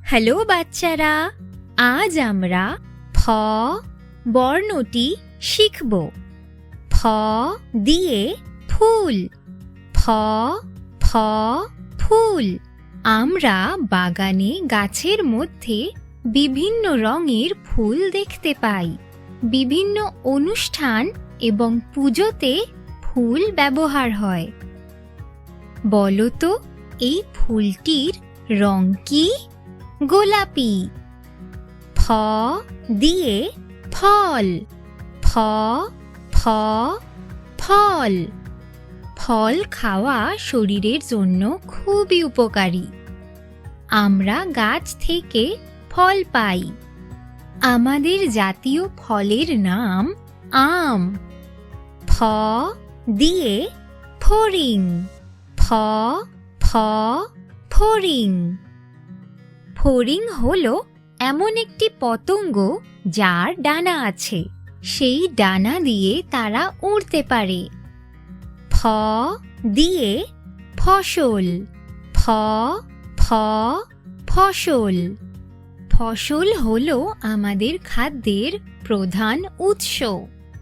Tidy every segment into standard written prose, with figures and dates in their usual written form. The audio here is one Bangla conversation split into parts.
হ্যালো বাচ্চারা, আজ আমরা ফ বর্ণটি শিখব। ফ দিয়ে ফুল। ফ ফ ফুল। আমরা বাগানে গাছের মধ্যে বিভিন্ন রঙের ফুল দেখতে পাই। বিভিন্ন অনুষ্ঠান এবং পুজোতে ফুল ব্যবহার হয়। বলো তো, এই ফুলটির রং কি? গোলাপি। ফ দিয়ে ফল। ফ ফ ফল। ফল খাওয়া শরীরের জন্য খুবই উপকারী। আমরা গাছ থেকে ফল পাই। আমাদের জাতীয় ফলের নাম আম। ফ দিয়ে ফড়িং। ফ ফ ফড়িং। ফড়িং হলো এমন একটি পতঙ্গ যার ডানা আছে। সেই ডানা দিয়ে তারা উড়তে পারে। ফ দিয়ে ফসল। ফ ফ ফসল। ফসল হলো আমাদের খাদ্যের প্রধান উৎস।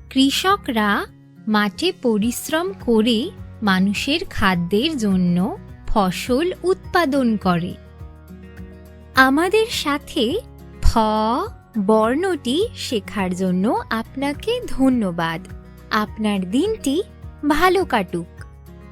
কৃষকরা মাঠে পরিশ্রম করে মানুষের খাদ্যের জন্য ফসল উৎপাদন করে। আমাদের সাথে ফ বর্ণটি শেখার জন্য আপনাকে ধন্যবাদ। আপনার দিনটি ভালো কাটুক।